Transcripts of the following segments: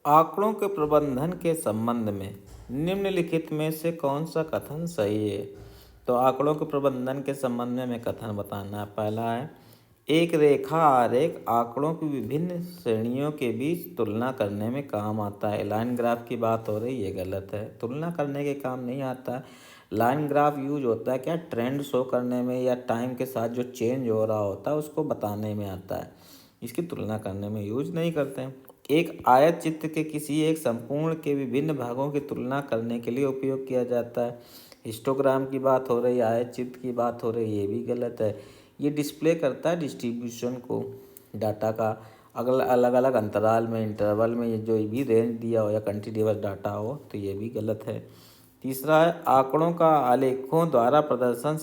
आंकड़ों के प्रबंधन के संबंध में निम्नलिखित में से कौन सा कथन सही है। तो आंकड़ों के प्रबंधन के संबंध में हमें कथन बताना है। पहला है, एक रेखा आरेख आंकड़ों की विभिन्न श्रेणियों के बीच तुलना करने में काम आता है। लाइन ग्राफ की बात हो रही है, ये गलत है, तुलना करने के काम नहीं आता है। लाइन ग्राफ यूज होता है क्या, ट्रेंड शो करने में या टाइम के साथ जो चेंज हो रहा होता है उसको बताने में आता है, इसकी तुलना करने में यूज नहीं करते हैं। एक आयत चित्र के किसी एक संपूर्ण के विभिन्न भागों की तुलना करने के लिए उपयोग किया जाता है। हिस्टोग्राम की बात हो रही है, आयत चित्र की बात हो रही है, ये भी गलत है। ये डिस्प्ले करता है डिस्ट्रीब्यूशन को, डाटा का अलग अलग अंतराल में, इंटरवल में, ये जो भी रेंज दिया हो या कंटिन्यूअस डाटा हो, तो ये भी गलत है। तीसरा है, आंकड़ों का आलेखों द्वारा प्रदर्शन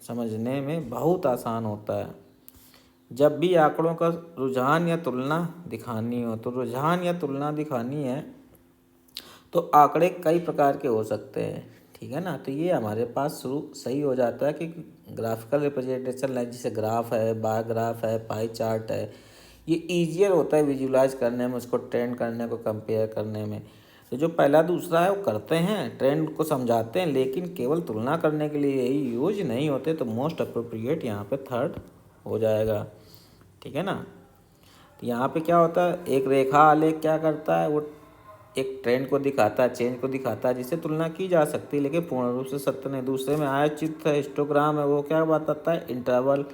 समझने में बहुत आसान होता है। जब भी आंकड़ों का रुझान या तुलना दिखानी हो, तो रुझान या तुलना दिखानी है तो आंकड़े कई प्रकार के हो सकते हैं, ठीक है ना। तो ये हमारे पास शुरू सही हो जाता है कि ग्राफिकल रिप्रेजेंटेशन है, जैसे ग्राफ है, बार ग्राफ है, पाई चार्ट है, ये ईजियर होता है विजुलाइज करने में, उसको ट्रेंड करने को, कंपेयर करने में। तो जो पहला दूसरा है वो करते हैं, ट्रेंड को समझाते हैं, लेकिन केवल तुलना करने के लिए यही यूज नहीं होते। तो मोस्ट अप्रोप्रिएट यहाँ पे थर्ड हो जाएगा, ठीक है ना। तो यहाँ पे क्या होता है, एक रेखा आलेख क्या करता है, वो एक ट्रेंड को दिखाता है, चेंज को दिखाता है, जिससे तुलना की जा सकती है, लेकिन पूर्ण रूप से सत्य नहीं। दूसरे में आयत चित्र है, हिस्टोग्राम है, वो क्या बताता है, इंटरवल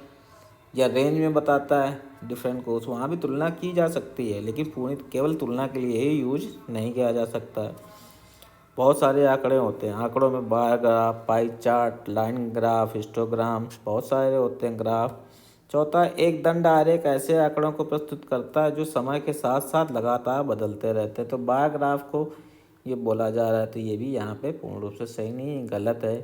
या रेंज में बताता है डिफरेंट कोर्स, वहाँ भी तुलना की जा सकती है, लेकिन पूर्ण केवल तुलना के लिए ही यूज नहीं किया जा सकता है। बहुत सारे आंकड़े होते हैं, आंकड़ों में bar graph, pie chart, line graph, histogram, बहुत सारे होते हैं ग्राफ। चौथा, एक दंड आरेख ऐसे आंकड़ों को प्रस्तुत करता है जो समय के साथ साथ लगातार बदलते रहते हैं। तो बार ग्राफ को ये बोला जा रहा है, तो ये भी यहाँ पे पूर्ण रूप से सही नहीं, गलत है।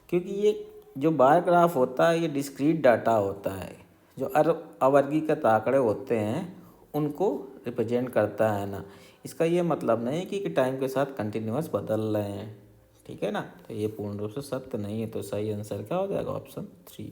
क्योंकि ये जो बार ग्राफ होता है ये डिस्क्रीट डाटा होता है, जो अवर्गीकृत आंकड़े होते हैं उनको रिप्रेजेंट करता है ना। इसका ये मतलब नहीं कि टाइम के साथ कंटिन्यूअस बदल रहे हैं, ठीक है ना। तो ये पूर्ण रूप से सत्य नहीं है। तो सही आंसर क्या हो जाएगा, ऑप्शन 3।